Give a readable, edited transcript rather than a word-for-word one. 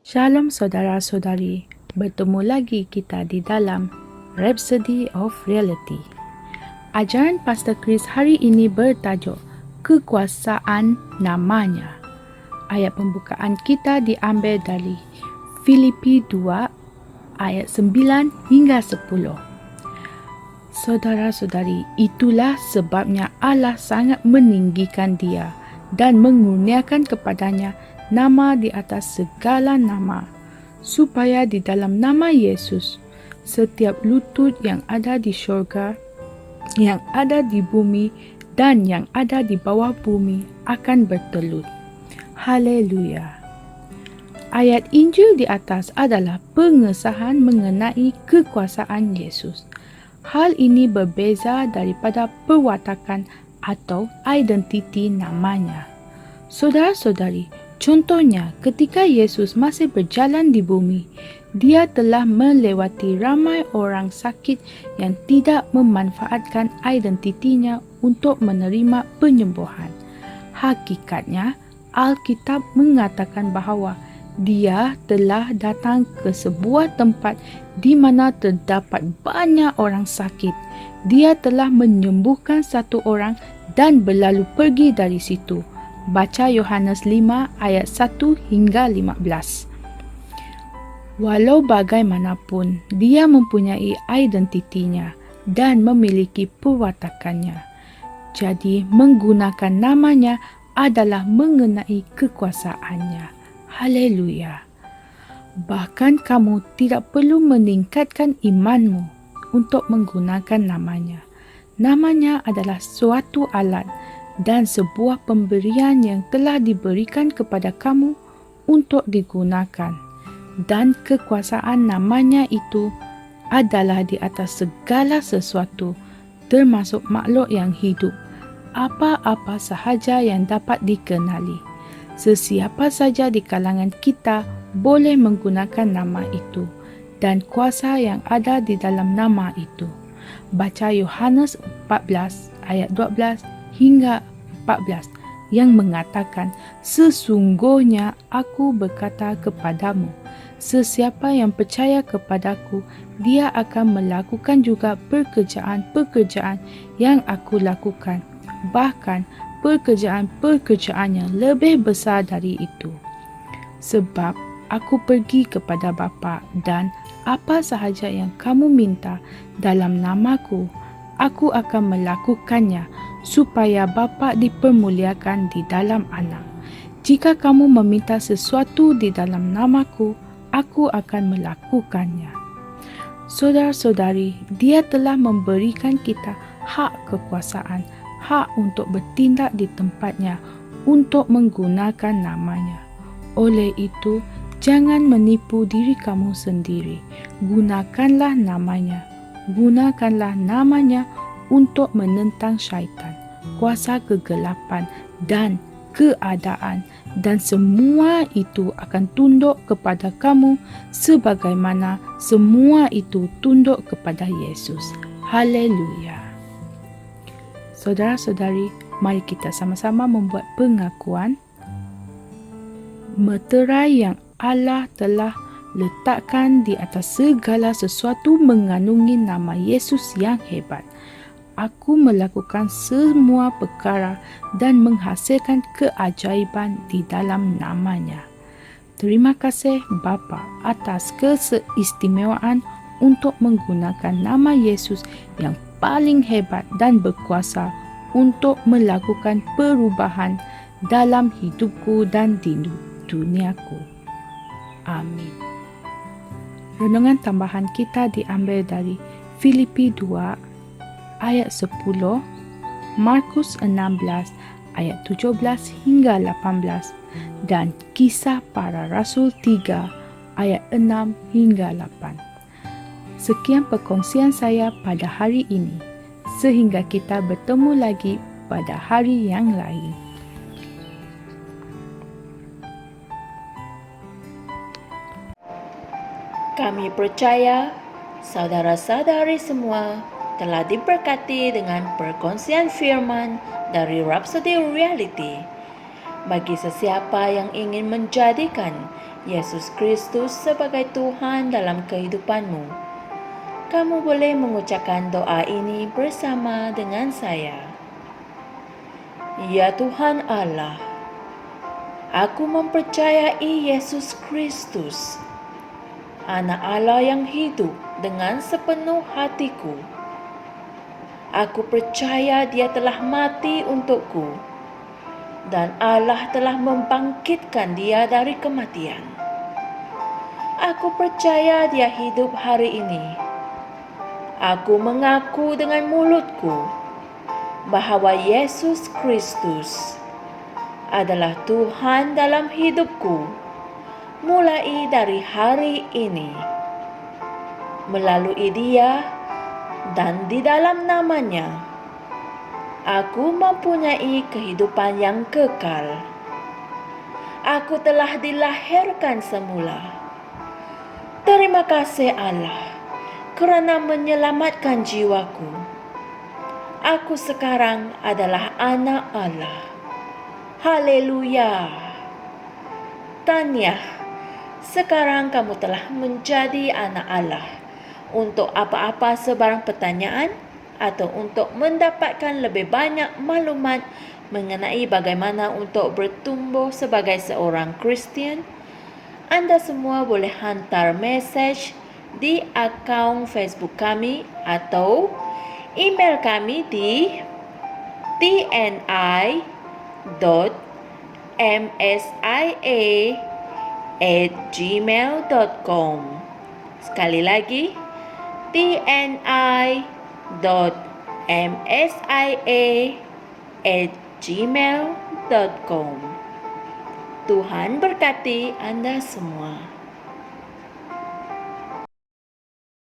Shalom saudara-saudari, bertemu lagi kita di dalam Rhapsody of Reality. Ajaran Pastor Chris hari ini bertajuk Kekuasaan Namanya. Ayat pembukaan kita diambil dari Filipi 2 ayat 9 hingga 10. Saudara-saudari, itulah sebabnya Allah sangat meninggikan dia dan mengurniakan kepadanya nama di atas segala nama, supaya di dalam nama Yesus setiap lutut yang ada di syurga, yang ada di bumi dan yang ada di bawah bumi akan bertelut. Haleluya. Ayat Injil di atas adalah pengesahan mengenai kekuasaan Yesus. Hal ini berbeza daripada perwatakan atau identiti namanya. Saudara-saudari, contohnya ketika Yesus masih berjalan di bumi, dia telah melewati ramai orang sakit yang tidak memanfaatkan identitinya untuk menerima penyembuhan. Hakikatnya, Alkitab mengatakan bahawa dia telah datang ke sebuah tempat di mana terdapat banyak orang sakit. Dia telah menyembuhkan satu orang dan berlalu pergi dari situ. Baca Yohanes 5 ayat 1 hingga 15. Walau bagaimanapun, dia mempunyai identitinya dan memiliki perwatakannya. Jadi, menggunakan namanya adalah mengenai kekuasaannya. Haleluya. Bahkan kamu tidak perlu meningkatkan imanmu untuk menggunakan namanya. Namanya adalah suatu alat dan sebuah pemberian yang telah diberikan kepada kamu untuk digunakan. Dan kekuasaan namanya itu adalah di atas segala sesuatu, termasuk makhluk yang hidup, apa-apa sahaja yang dapat dikenali. Sesiapa saja di kalangan kita boleh menggunakan nama itu dan kuasa yang ada di dalam nama itu. Baca Yohanes 14 ayat 12 hingga 14 yang mengatakan, sesungguhnya aku berkata kepadamu, sesiapa yang percaya kepadaku, dia akan melakukan juga pekerjaan-pekerjaan yang aku lakukan. Bahkan pekerjaan-pekerjaan yang lebih besar dari itu. Sebab aku pergi kepada Bapa, dan apa sahaja yang kamu minta dalam namaku, aku akan melakukannya, supaya Bapa dipermuliakan di dalam Anak. Jika kamu meminta sesuatu di dalam namaku, aku akan melakukannya. Saudara-saudari, Dia telah memberikan kita hak kekuasaan, hak untuk bertindak di tempatnya, untuk menggunakan namanya. Oleh itu, jangan menipu diri kamu sendiri. Gunakanlah namanya. Gunakanlah namanya untuk menentang syaitan, kuasa kegelapan dan keadaan, dan semua itu akan tunduk kepada kamu sebagaimana semua itu tunduk kepada Yesus. Haleluya. Saudara-saudari, mari kita sama-sama membuat pengakuan. Meterai yang Allah telah letakkan di atas segala sesuatu mengandungi nama Yesus yang hebat. Aku melakukan semua perkara dan menghasilkan keajaiban di dalam namanya. Terima kasih Bapa atas keseistimewaan untuk menggunakan nama Yesus yang paling hebat dan berkuasa untuk melakukan perubahan dalam hidupku dan di duniaku. Amin. Renungan tambahan kita diambil dari Filipi 2 ayat 10, Markus 16 ayat 17 hingga 18 dan Kisah Para Rasul 3 ayat 6 hingga 8. Sekian perkongsian saya pada hari ini. Sehingga kita bertemu lagi pada hari yang lain. Kami percaya saudara-saudari semua telah diberkati dengan perkongsian firman dari Rhapsody Reality. Bagi sesiapa yang ingin menjadikan Yesus Kristus sebagai Tuhan dalam kehidupanmu. Kamu boleh mengucapkan doa ini bersama dengan saya. Ya Tuhan Allah, aku mempercayai Yesus Kristus, Anak Allah yang hidup dengan sepenuh hatiku. Aku percaya Dia telah mati untukku, dan Allah telah membangkitkan Dia dari kematian. Aku percaya Dia hidup hari ini. Aku mengaku dengan mulutku bahwa Yesus Kristus adalah Tuhan dalam hidupku mulai dari hari ini. Melalui Dia dan di dalam nama-Nya, aku mempunyai kehidupan yang kekal. Aku telah dilahirkan semula. Terima kasih Allah kerana menyelamatkan jiwaku. Aku sekarang adalah anak Allah. Haleluya. Tanya, sekarang kamu telah menjadi anak Allah. Untuk apa-apa sebarang pertanyaan atau untuk mendapatkan lebih banyak maklumat mengenai bagaimana untuk bertumbuh sebagai seorang Kristian, Anda semua boleh hantar mesej di akaun Facebook kami atau email kami di tni.msia@gmail.com. Sekali lagi, tni.msia@gmail.com. Tuhan berkati Anda semua.